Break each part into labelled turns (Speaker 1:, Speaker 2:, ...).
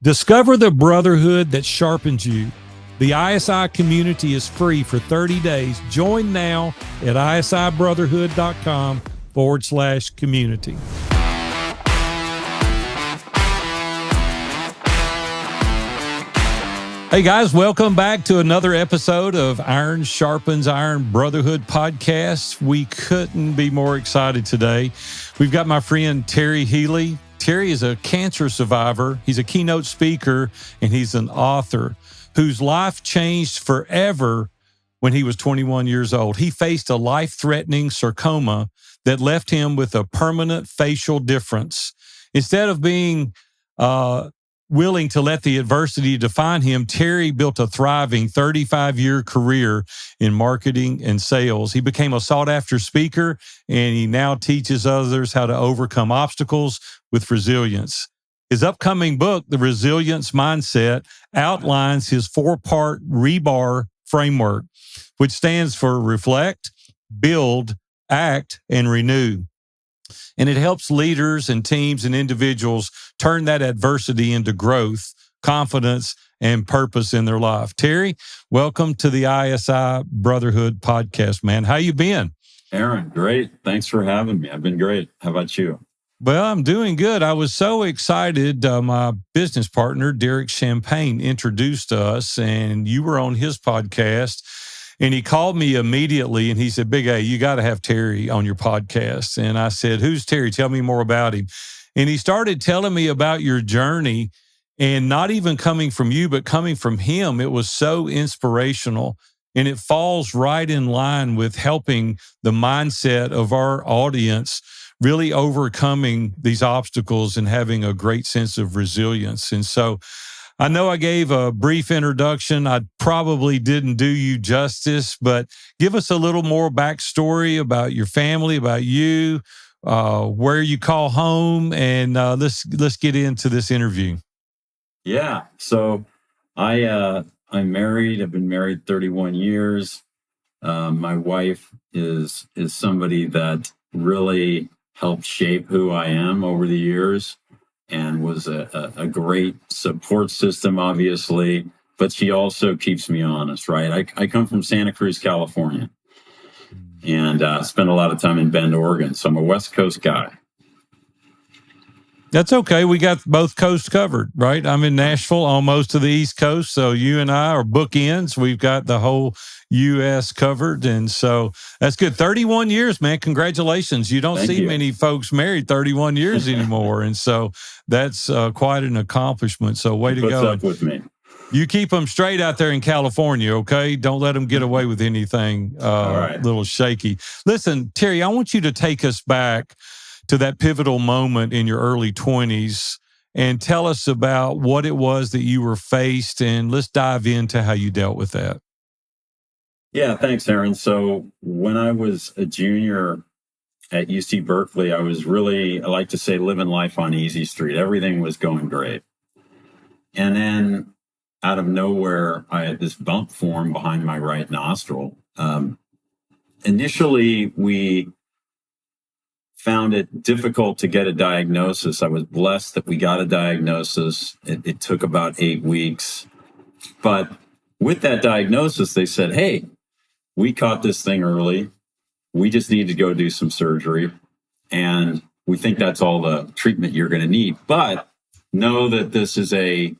Speaker 1: Discover the brotherhood that sharpens you. The ISI community is free for 30 days. Join now at isibrotherhood.com/community. Hey guys, welcome back to another episode of Iron Sharpens Iron Brotherhood podcast. We couldn't be more excited today. We've got my friend Terry Healy. Terry is a cancer survivor. He's a keynote speaker, and he's an author whose life changed forever when he was 21 years old. He faced a life-threatening sarcoma that left him with a permanent facial difference. Instead of being willing to let the adversity define him, Terry built a thriving 35-year career in marketing and sales. He became a sought-after speaker, and he now teaches others how to overcome obstacles with resilience. His upcoming book, The Resilience Mindset, outlines his four-part REBAR framework, which stands for reflect, build, act, and renew. And it helps leaders and teams and individuals turn that adversity into growth, confidence, and purpose in their life. Terry, welcome to the ISI Brotherhood podcast, man. How you been?
Speaker 2: Aaron, great. Thanks for having me. I've been great. How about you?
Speaker 1: Well, I'm doing good. I was so excited. My business partner, Derek Champagne, introduced us, and you were on his podcast. And he called me immediately and he said, Big A, you got to have Terry on your podcast. And I said, who's Terry? Tell me more about him. And he started telling me about your journey, and not even coming from you, but coming from him. It was so inspirational, and it falls right in line with helping the mindset of our audience really overcoming these obstacles and having a great sense of resilience. And so I know I gave a brief introduction. I probably didn't do you justice, but give us a little more backstory about your family, about you, where you call home, and let's get into this interview.
Speaker 2: Yeah. So I'm married. I've been married 31 years. My wife is somebody that really helped shape who I am over the years, and was a great support system, obviously, but she also keeps me honest, right? I come from Santa Cruz, California, and spent a lot of time in Bend, Oregon. So I'm a West Coast guy.
Speaker 1: That's okay. We got both coasts covered, right? I'm in Nashville, almost to the East Coast. So you and I are bookends. We've got the whole U.S. covered. And so that's good. 31 years, man. Congratulations. You don't see many folks married 31 years anymore. And so that's quite an accomplishment. So way to go.
Speaker 2: What's up with me?
Speaker 1: You keep them straight out there in California, okay? Don't let them get away with anything little shaky. Listen, Terry, I want you to take us back to that pivotal moment in your early 20s and tell us about what it was that you were faced, and let's dive into how you dealt with that.
Speaker 2: Yeah, thanks, Aaron. So when I was a junior at UC Berkeley, I was really, I like to say, living life on easy street. Everything was going great. And then out of nowhere, I had this bump form behind my right nostril. Initially, we found it difficult to get a diagnosis. I was blessed that we got a diagnosis. It took about 8 weeks. But with that diagnosis, they said, hey, we caught this thing early. We just need to go do some surgery. And we think that's all the treatment you're going to need. But know that this is a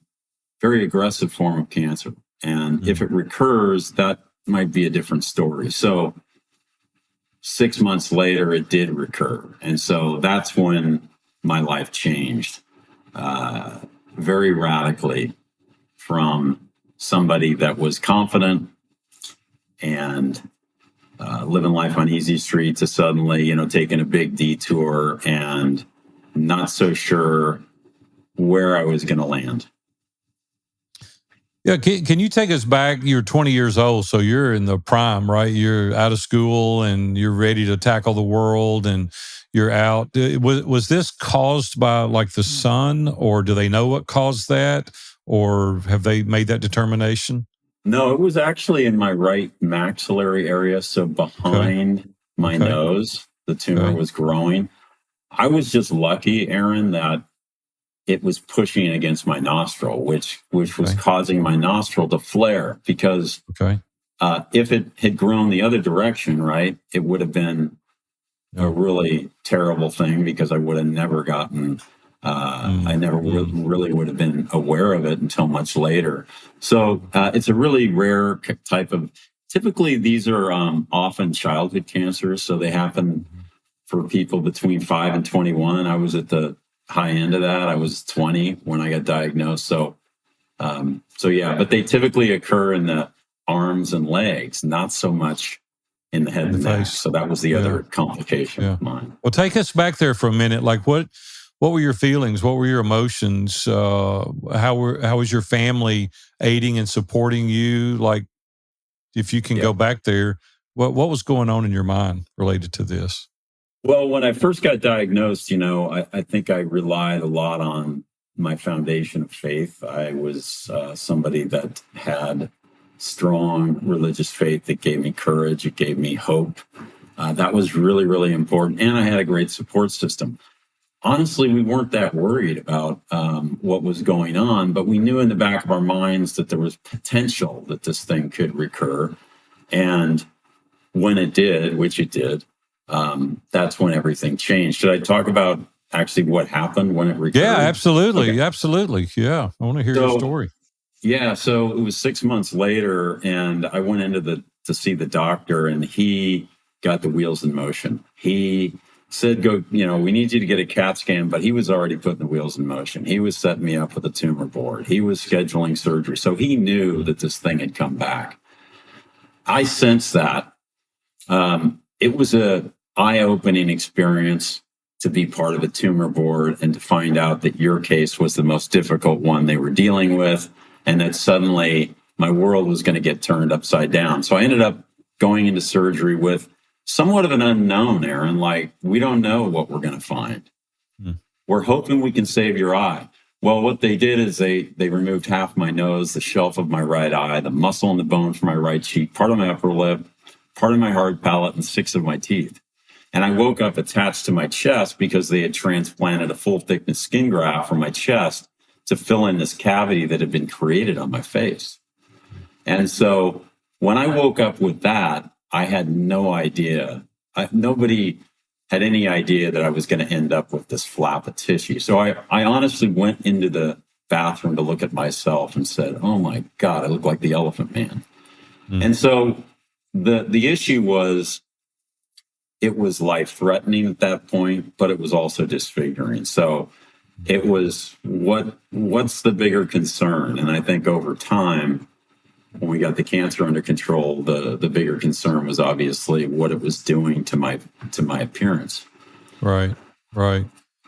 Speaker 2: very aggressive form of cancer. And if it recurs, that might be a different story. So 6 months later, it did recur. And so that's when my life changed very radically, from somebody that was confident and living life on easy street to suddenly, taking a big detour and not so sure where I was going to land.
Speaker 1: Yeah, can you take us back? You're 20 years old, so you're in the prime, right? You're out of school and you're ready to tackle the world, and you're out. Was this caused by like the sun, or do they know what caused that, or have they made that determination?
Speaker 2: No, it was actually in my right maxillary area, so behind my nose, the tumor was growing. I was just lucky, Aaron, that it was pushing against my nostril, which was
Speaker 1: Okay.
Speaker 2: causing my nostril to flare. Because
Speaker 1: Okay.
Speaker 2: if it had grown the other direction, right, it would have been a really terrible thing, because I would have never gotten, I never really would have been aware of it until much later. So it's a really rare type of, typically these are often childhood cancers. So they happen for people between 5 and 21. I was at the high end of that. I was 20 when I got diagnosed. So yeah, but they typically occur in the arms and legs, not so much in the head and neck.
Speaker 1: face.
Speaker 2: So that was the other complication of mine.
Speaker 1: Well, take us back there for a minute. Like, what were your feelings? What were your emotions? How was your family aiding and supporting you? Like, if you can go back there, what was going on in your mind related to this?
Speaker 2: Well, when I first got diagnosed, I think I relied a lot on my foundation of faith. I was somebody that had strong religious faith that gave me courage. It gave me hope. That was really, really important. And I had a great support system. Honestly, we weren't that worried about what was going on, but we knew in the back of our minds that there was potential that this thing could recur. And when it did, which it did, that's when everything changed. Should I talk about actually what happened when it recurred?
Speaker 1: Yeah, absolutely.
Speaker 2: Okay.
Speaker 1: Absolutely. Yeah. I want to hear your story.
Speaker 2: Yeah. So it was 6 months later, and I went to see the doctor, and he got the wheels in motion. He said, go, we need you to get a CAT scan, but he was already putting the wheels in motion. He was setting me up with a tumor board. He was scheduling surgery. So he knew that this thing had come back. I sensed that. It was a eye-opening experience to be part of a tumor board and to find out that your case was the most difficult one they were dealing with, and that suddenly my world was going to get turned upside down. So I ended up going into surgery with somewhat of an unknown, Aaron. Like, we don't know what we're going to find. We're hoping we can save your eye. Well, what they did is they removed half my nose, the shelf of my right eye, the muscle and the bone from my right cheek, part of my upper lip, part of my hard palate, and 6 of my teeth. And I woke up attached to my chest because they had transplanted a full thickness skin graft from my chest to fill in this cavity that had been created on my face. And so when I woke up with that, I had no idea. Nobody had any idea that I was going to end up with this flap of tissue. So I honestly went into the bathroom to look at myself and said, oh my God, I look like the Elephant Man. And so the issue was, it was life-threatening at that point, but it was also disfiguring. So it was, what's the bigger concern? And I think over time, when we got the cancer under control, the bigger concern was obviously what it was doing to my appearance.
Speaker 1: Right.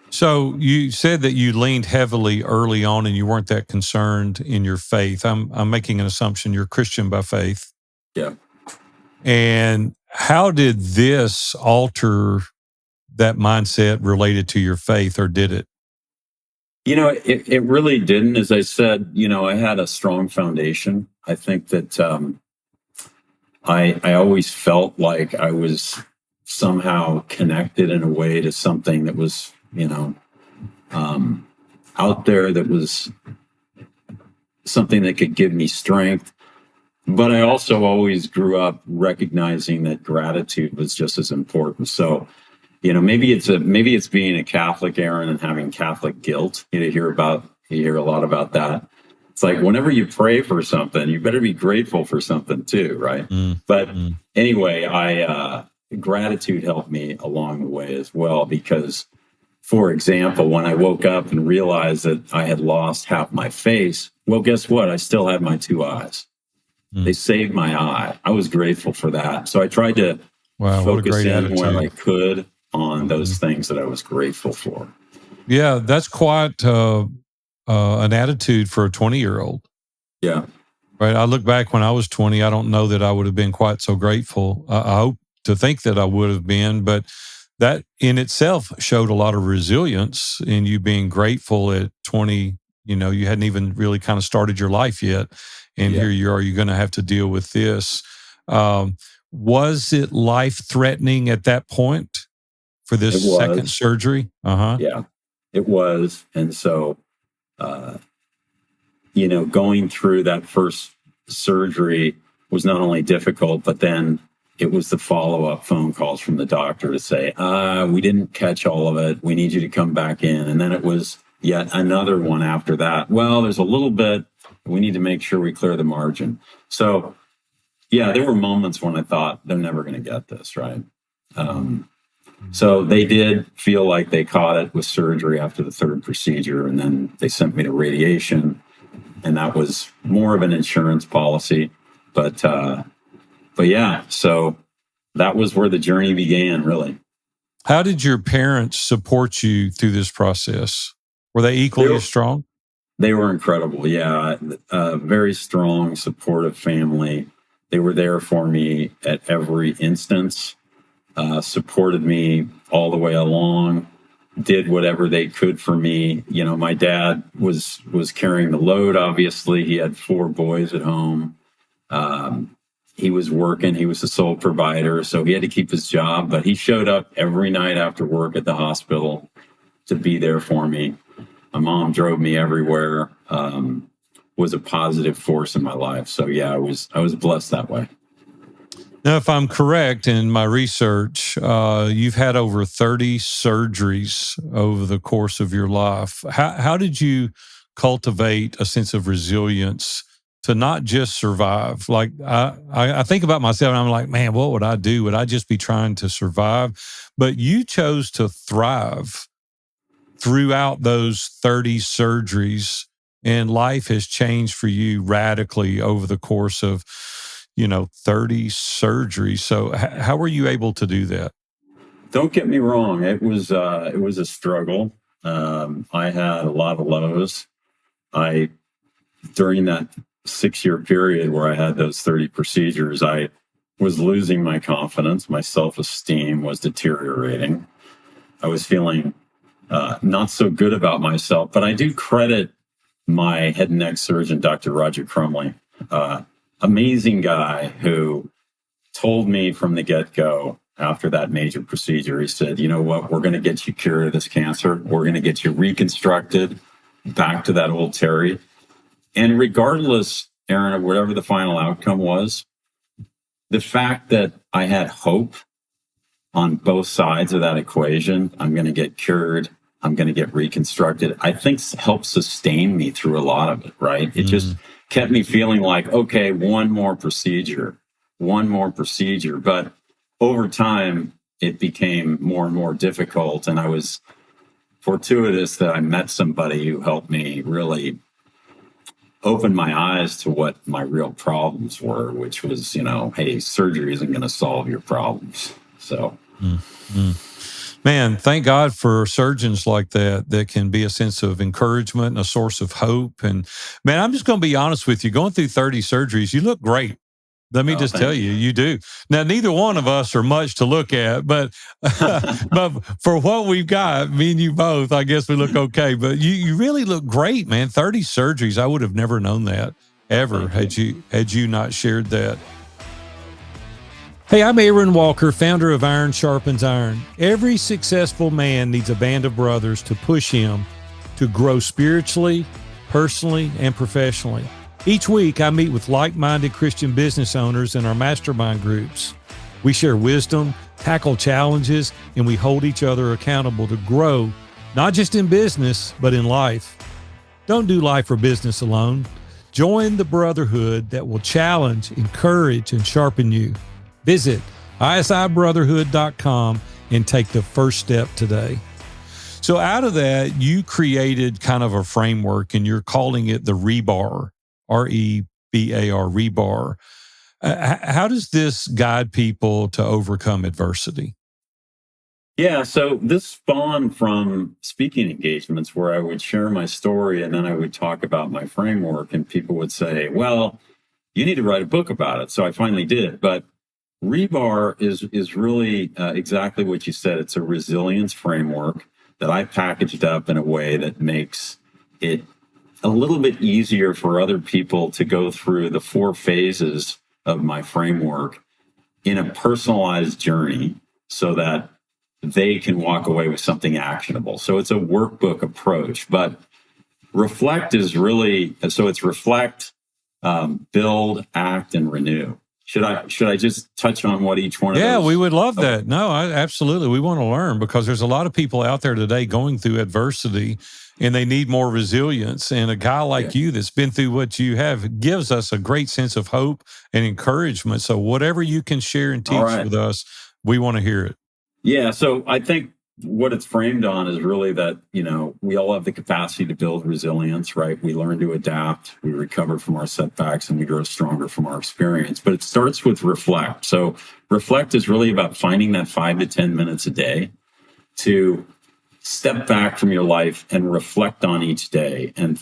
Speaker 1: So you said that you leaned heavily early on and you weren't that concerned in your faith. I'm making an assumption you're Christian by faith.
Speaker 2: Yeah.
Speaker 1: And how did this alter that mindset related to your faith, or did it?
Speaker 2: It really didn't. As I said, I had a strong foundation. I think that I always felt like I was somehow connected in a way to something that was, out there, that was something that could give me strength. But I also always grew up recognizing that gratitude was just as important. So, maybe it's being a Catholic, Aaron, and having Catholic guilt. You hear a lot about that. It's like, whenever you pray for something, you better be grateful for something too, right? But anyway, gratitude helped me along the way as well, because, for example, when I woke up and realized that I had lost half my face, well, guess what? I still had my 2 eyes. They saved my eye. I was grateful for that. So I tried to focus in where I could on those things that I was grateful for.
Speaker 1: Yeah, that's quite an attitude for a 20-year-old.
Speaker 2: Yeah.
Speaker 1: Right. I look back when I was 20, I don't know that I would have been quite so grateful. I hope to think that I would have been, but that in itself showed a lot of resilience in you being grateful at 20. You hadn't even really kind of started your life yet. And here you are, you're going to have to deal with this. Was it life-threatening at that point for this second surgery?
Speaker 2: Yeah, it was. And so going through that first surgery was not only difficult, but then it was the follow-up phone calls from the doctor to say, we didn't catch all of it. We need you to come back in. And then it was yet another one after that. Well, there's a little bit. We need to make sure we clear the margin. So, yeah, there were moments when I thought they're never going to get this, right? So they did feel like they caught it with surgery after the third procedure, and then they sent me to radiation, and that was more of an insurance policy. But yeah, so that was where the journey began, really.
Speaker 1: How did your parents support you through this process? Were they equally as strong?
Speaker 2: They were incredible. Yeah. Very strong, supportive family. They were there for me at every instance, supported me all the way along, did whatever they could for me. My dad was carrying the load. Obviously, he had 4 boys at home. He was working. He was the sole provider, so he had to keep his job. But he showed up every night after work at the hospital to be there for me. My mom drove me everywhere. Was a positive force in my life. So yeah, I was blessed that way.
Speaker 1: Now, if I'm correct in my research, you've had over 30 surgeries over the course of your life. How did you cultivate a sense of resilience to not just survive? Like I think about myself and I'm like, man, what would I do? Would I just be trying to survive? But you chose to thrive throughout those 30 surgeries, and life has changed for you radically over the course of 30 surgeries. So how were you able to do that?
Speaker 2: Don't get me wrong. It was a struggle. I had a lot of lows. During that 6-year period where I had those 30 procedures, I was losing my confidence. My self-esteem was deteriorating. I was feeling not so good about myself, but I do credit my head and neck surgeon, Dr. Roger Crumley, amazing guy who told me from the get-go after that major procedure, he said, you know what, we're going to get you cured of this cancer. We're going to get you reconstructed back to that old Terry. And regardless, Aaron, of whatever the final outcome was, the fact that I had hope on both sides of that equation, I'm going to get cured, I'm going to get reconstructed, I think helped sustain me through a lot of it, right? It just kept me feeling like, okay, one more procedure. But over time, it became more and more difficult. And I was fortuitous that I met somebody who helped me really open my eyes to what my real problems were, which was, hey, surgery isn't going to solve your problems. So.
Speaker 1: Man, thank God for surgeons like that can be a sense of encouragement and a source of hope. And man, I'm just going to be honest with you. Going through 30 surgeries, you look great. Let me just tell you, you do. Now, neither one of us are much to look at, but but for what we've got, me and you both, I guess we look okay. But you really look great, man. 30 surgeries, I would have never known that ever had you not shared that. Hey, I'm Aaron Walker, founder of Iron Sharpens Iron. Every successful man needs a band of brothers to push him to grow spiritually, personally, and professionally. Each week, I meet with like-minded Christian business owners in our mastermind groups. We share wisdom, tackle challenges, and we hold each other accountable to grow, not just in business, but in life. Don't do life or business alone. Join the brotherhood that will challenge, encourage, and sharpen you. Visit isibrotherhood.com and take the first step today. So out of that, you created kind of a framework, and you're calling it the REBAR, REBAR, REBAR. How does this guide people to overcome adversity?
Speaker 2: Yeah, so this spawned from speaking engagements where I would share my story and then I would talk about my framework, and people would say, well, you need to write a book about it. So I finally did. But REBAR is really exactly what you said. It's a resilience framework that I packaged up in a way that makes it a little bit easier for other people to go through the 4 phases of my framework in a personalized journey so that they can walk away with something actionable. So it's a workbook approach, but Reflect is really, so it's reflect, build, act, and renew. Should I just touch on what each one of those?
Speaker 1: Yeah, we would love that. No, absolutely. We want to learn because there's a lot of people out there today going through adversity and they need more resilience. And a guy like you that's been through what you have gives us a great sense of hope and encouragement. So whatever you can share and teach with us, we want to hear it.
Speaker 2: Yeah. So I think what it's framed on is really that, we all have the capacity to build resilience, right? We learn to adapt, we recover from our setbacks, and we grow stronger from our experience. But it starts with reflect. So reflect is really about finding that 5 to 10 minutes a day to step back from your life and reflect on each day and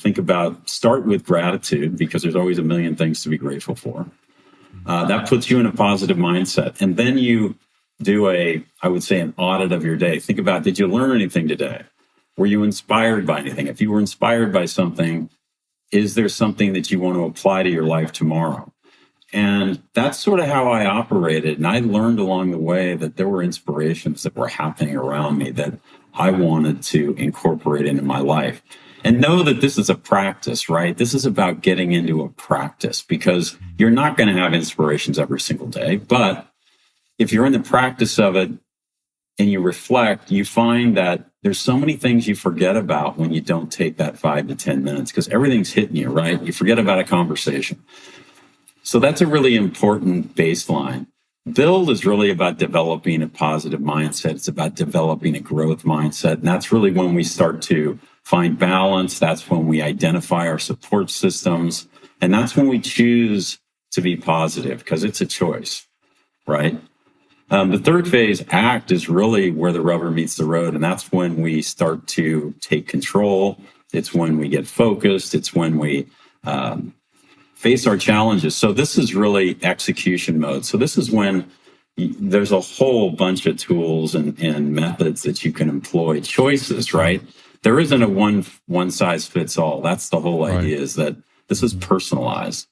Speaker 2: start with gratitude, because there's always a million things to be grateful for. That puts you in a positive mindset. And then you do I would say, an audit of your day. Think about, did you learn anything today? Were you inspired by anything? If you were inspired by something, is there something that you want to apply to your life tomorrow? And that's sort of how I operated. And I learned along the way that there were inspirations that were happening around me that I wanted to incorporate into my life. And know that this is a practice, right? This is about getting into a practice, because you're not going to have inspirations every single day. But if you're in the practice of it and you reflect, you find that there's so many things you forget about when you don't take that 5 to 10 minutes, because everything's hitting you, right? You forget about a conversation. So that's a really important baseline. Build is really about developing a positive mindset. It's about developing a growth mindset. And that's really when we start to find balance. That's when we identify our support systems. And that's when we choose to be positive, because it's a choice, right? The third phase, act, is really where the rubber meets the road. And that's when we start to take control. It's when we get focused. It's when we face our challenges. So this is really execution mode. So this is when there's a whole bunch of tools and methods that you can employ, choices, right? There isn't a one size fits all. That's the whole idea, is that this is personalized.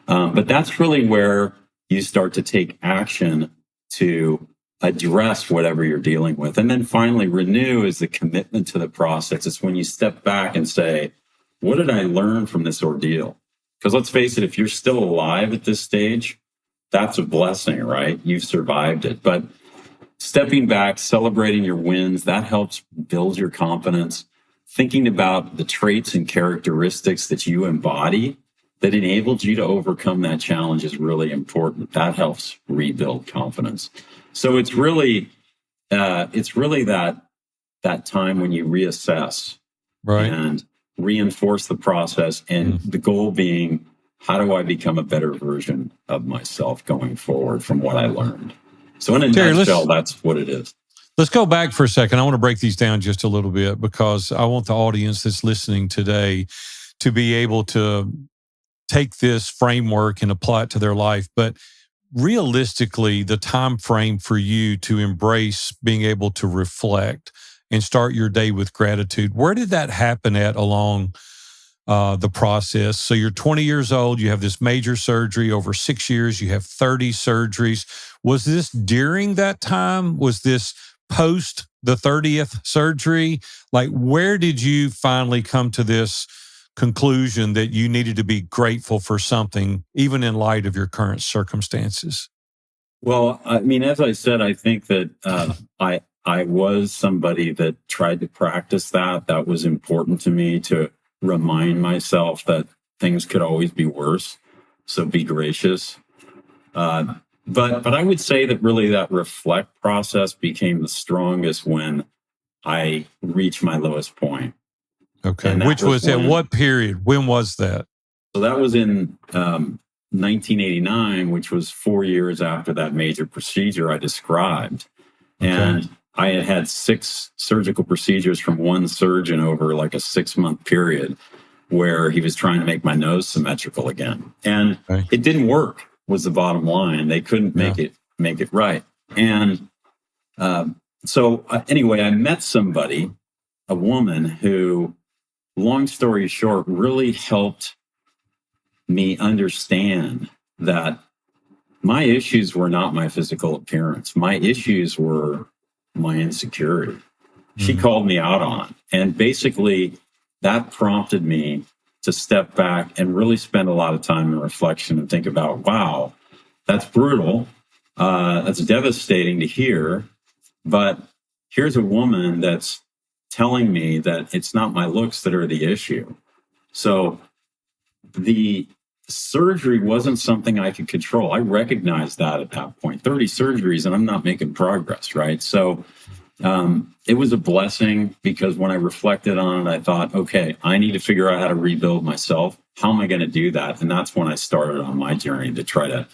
Speaker 2: But that's really where you start to take action to address whatever you're dealing with. And then finally, renew is the commitment to the process. It's when you step back and say, what did I learn from this ordeal? Because let's face it, if you're still alive at this stage, that's a blessing, right? You've survived it. But stepping back, celebrating your wins, that helps build your confidence. Thinking about the traits and characteristics that you embody that enabled you to overcome that challenge is really important. That helps rebuild confidence. So it's really that time when you reassess, and reinforce the process, and the goal being, how do I become a better version of myself going forward from what I learned? So in a nutshell, that's what it is.
Speaker 1: Let's go back for a second. I want to break these down just a little bit, because I want the audience that's listening today to be able to take this framework and apply it to their life. But realistically, the time frame for you to embrace being able to reflect and start your day with gratitude, where did that happen at along the process? So you're 20 years old, you have this major surgery. Over 6 years, you have 30 surgeries. Was this during that time? Was this post the 30th surgery? Like, where did you finally come to this conclusion that you needed to be grateful for something, even in light of your current circumstances?
Speaker 2: Well, I mean, as I said, I think that I was somebody that tried to practice that. That was important to me, to remind myself that things could always be worse. So be gracious. But I would say that really that reflect process became the strongest when I reached my lowest point.
Speaker 1: Okay. Which was at what period? When was that?
Speaker 2: So that was in 1989, which was 4 years after that major procedure I described. Okay. And I had had 6 surgical procedures from one surgeon over like a 6-month period, where he was trying to make my nose symmetrical again. And it didn't work, was the bottom line. They couldn't make it right. And so anyway, I met somebody, a woman who, long story short, really helped me understand that my issues were not my physical appearance. My issues were my insecurity. She called me out on it. And basically, that prompted me to step back and really spend a lot of time in reflection and think about, wow, that's brutal. That's devastating to hear. But here's a woman that's telling me that it's not my looks that are the issue. So the surgery wasn't something I could control. I recognized that at that point. 30 surgeries and I'm not making progress, right? So it was a blessing because when I reflected on it, I thought, okay, I need to figure out how to rebuild myself. How am I going to do that? And that's when I started on my journey to try to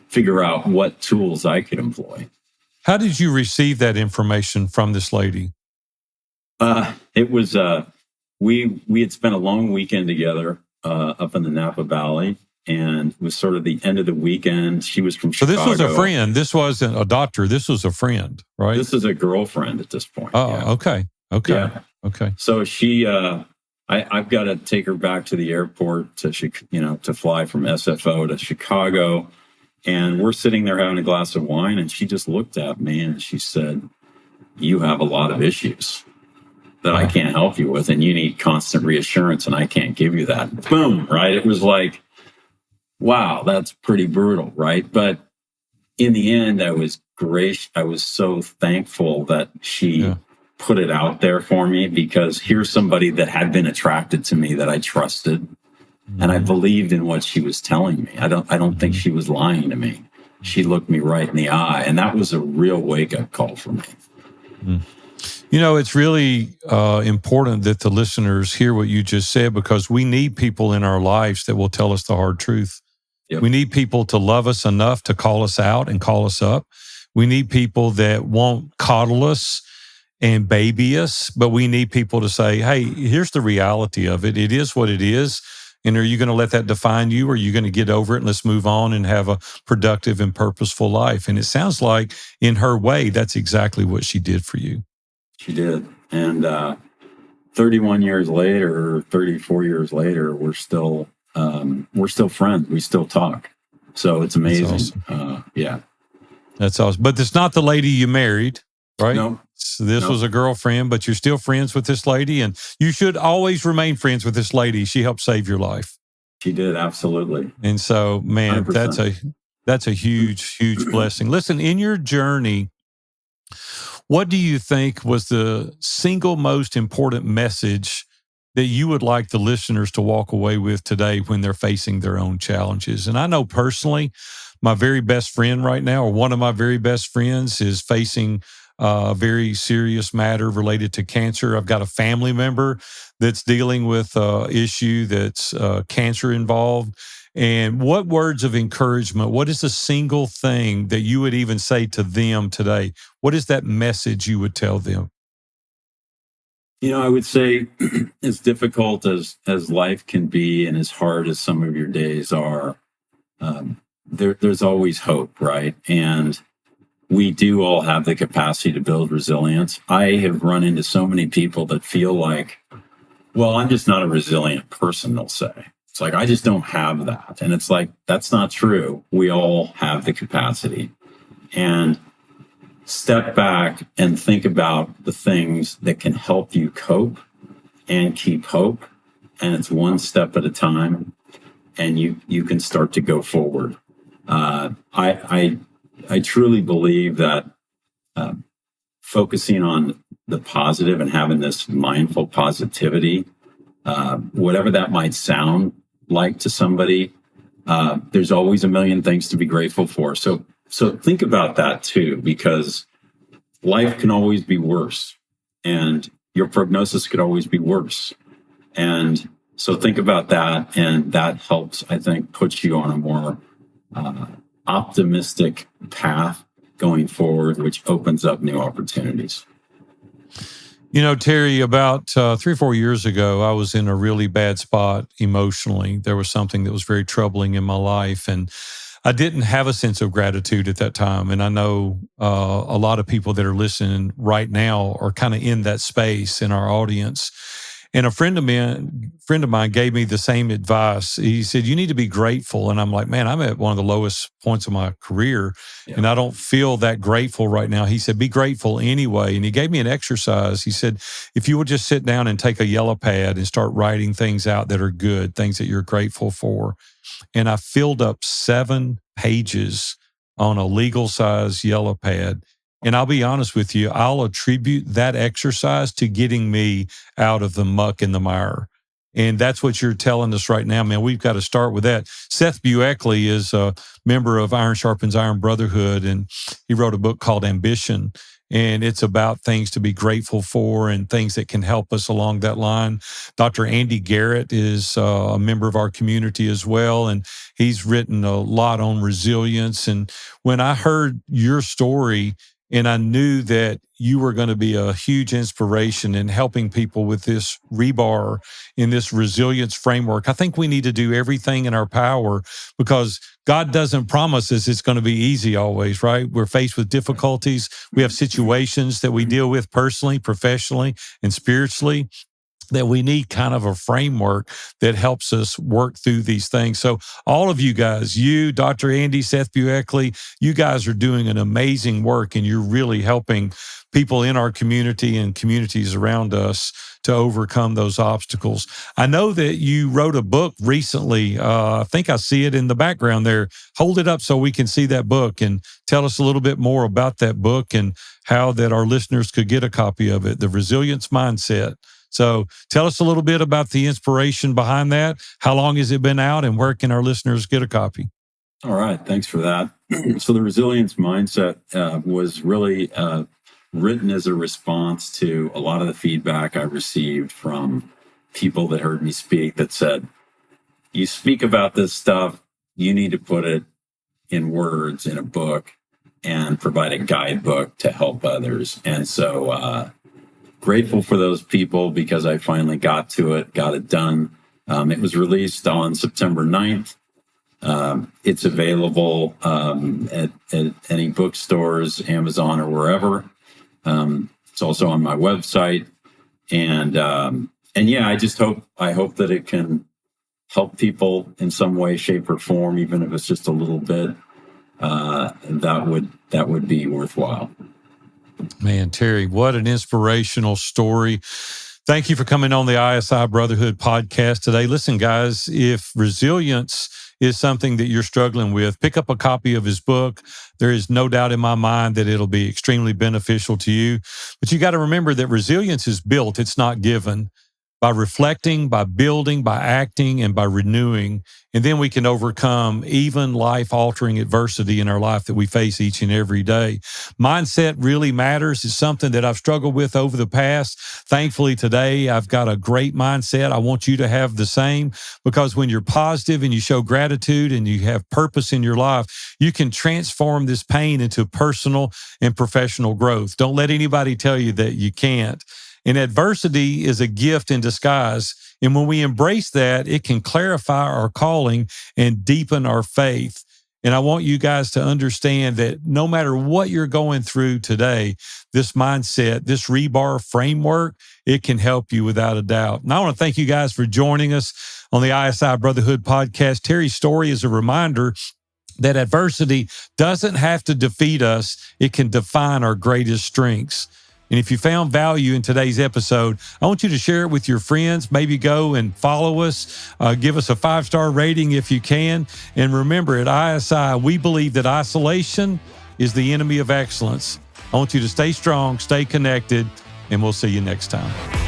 Speaker 2: figure out what tools I could employ.
Speaker 1: How did you receive that information from this lady?
Speaker 2: It was, we had spent a long weekend together up in the Napa Valley, and it was sort of the end of the weekend. She was from Chicago.
Speaker 1: So this was a friend. This wasn't a doctor. This was a friend, right?
Speaker 2: This is a girlfriend at this point.
Speaker 1: Oh, yeah. Okay.
Speaker 2: Yeah.
Speaker 1: Okay.
Speaker 2: So she, I've got to take her back to the airport to fly from SFO to Chicago. And we're sitting there having a glass of wine, and she just looked at me and she said, "You have a lot of issues that I can't help you with, and you need constant reassurance, and I can't give you that." Boom, right? It was like, wow, that's pretty brutal, right? But in the end, I was so thankful that she put it out there for me, because here's somebody that had been attracted to me that I trusted. And I believed in what she was telling me. I don't think she was lying to me. She looked me right in the eye. And that was a real wake-up call for me.
Speaker 1: You know, it's really important that the listeners hear what you just said, because we need people in our lives that will tell us the hard truth. Yep. We need people to love us enough to call us out and call us up. We need people that won't coddle us and baby us, but we need people to say, hey, here's the reality of it. It is what it is. And are you going to let that define you, or are you going to get over it and let's move on and have a productive and purposeful life? And it sounds like in her way, that's exactly what she did for you.
Speaker 2: She did. And 31 years later, 34 years later, we're still friends. We still talk. So it's amazing. That's awesome.
Speaker 1: That's awesome. But it's not the lady you married, right?
Speaker 2: No.
Speaker 1: So this was a girlfriend, but you're still friends with this lady, and you should always remain friends with this lady. She helped save your life.
Speaker 2: She did, absolutely.
Speaker 1: And so, man,
Speaker 2: 100%.
Speaker 1: that's a huge, huge blessing. Listen, in your journey, what do you think was the single most important message that you would like the listeners to walk away with today when they're facing their own challenges? And I know personally, my very best friend right now, or one of my very best friends, is facing a very serious matter related to cancer. I've got a family member that's dealing with an issue that's cancer involved. And what words of encouragement, what is the single thing that you would even say to them today? What is that message you would tell them?
Speaker 2: You know, I would say, as difficult as life can be and as hard as some of your days are, there's always hope, right? And we do all have the capacity to build resilience. I have run into so many people that feel like, well, I'm just not a resilient person, they'll say. It's like, I just don't have that. And it's like, that's not true. We all have the capacity. And step back and think about the things that can help you cope and keep hope. And it's one step at a time, and you can start to go forward. I truly believe that focusing on the positive and having this mindful positivity, whatever that might sound like to somebody, there's always a million things to be grateful for. So think about that too, because life can always be worse, and your prognosis could always be worse. And so think about that, and that helps, I think, put you on a more optimistic path going forward, which opens up new opportunities.
Speaker 1: You know, Terry, about 3 or 4 years ago, I was in a really bad spot emotionally. There was something that was very troubling in my life, and I didn't have a sense of gratitude at that time. And I know a lot of people that are listening right now are kind of in that space in our audience. And a friend of mine gave me the same advice. He said, you need to be grateful. And I'm like, man, I'm at one of the lowest points of my career and I don't feel that grateful right now. He said, be grateful anyway. And he gave me an exercise. He said, if you would just sit down and take a yellow pad and start writing things out that are good, things that you're grateful for. And I filled up 7 pages on a legal size yellow pad. And I'll be honest with you, I'll attribute that exercise to getting me out of the muck and the mire. And that's what you're telling us right now, man. We've got to start with that. Seth Bueckley is a member of Iron Sharpens Iron Brotherhood, and he wrote a book called Ambition. And it's about things to be grateful for and things that can help us along that line. Dr. Andy Garrett is a member of our community as well, and he's written a lot on resilience. And when I heard your story, and I knew that you were going to be a huge inspiration in helping people with this REBAR in this resilience framework, I think we need to do everything in our power, because God doesn't promise us it's going to be easy always, right? We're faced with difficulties. We have situations that we deal with personally, professionally, and spiritually, that we need kind of a framework that helps us work through these things. So all of you guys, you, Dr. Andy, Seth Bueckley, you guys are doing an amazing work, and you're really helping people in our community and communities around us to overcome those obstacles. I know that you wrote a book recently. I think I see it in the background there. Hold it up so we can see that book and tell us a little bit more about that book and how that our listeners could get a copy of it, The Resilience Mindset. So tell us a little bit about the inspiration behind that. How long has it been out, and where can our listeners get a copy?
Speaker 2: All right. Thanks for that. So the resilience mindset was really written as a response to a lot of the feedback I received from people that heard me speak that said, you speak about this stuff, you need to put it in words in a book and provide a guidebook to help others. And so grateful for those people, because I finally got it done. It was released on September 9th. It's available at any bookstores, Amazon, or wherever. It's also on my website. And yeah, I hope that it can help people in some way, shape, or form, even if it's just a little bit. That would be worthwhile.
Speaker 1: Man, Terry, what an inspirational story. Thank you for coming on the ISI Brotherhood podcast today. Listen, guys, if resilience is something that you're struggling with, pick up a copy of his book. There is no doubt in my mind that it'll be extremely beneficial to you. But you got to remember that resilience is built, it's not given. By reflecting, by building, by acting, and by renewing. And then we can overcome even life-altering adversity in our life that we face each and every day. Mindset really matters. It's something that I've struggled with over the past. Thankfully, today, I've got a great mindset. I want you to have the same, because when you're positive and you show gratitude and you have purpose in your life, you can transform this pain into personal and professional growth. Don't let anybody tell you that you can't. And adversity is a gift in disguise. And when we embrace that, it can clarify our calling and deepen our faith. And I want you guys to understand that no matter what you're going through today, this mindset, this REBAR framework, it can help you without a doubt. And I want to thank you guys for joining us on the ISI Brotherhood podcast. Terry's story is a reminder that adversity doesn't have to defeat us. It can define our greatest strengths. And if you found value in today's episode, I want you to share it with your friends. Maybe go and follow us. Give us a 5-star rating if you can. And remember, at ISI, we believe that isolation is the enemy of excellence. I want you to stay strong, stay connected, and we'll see you next time.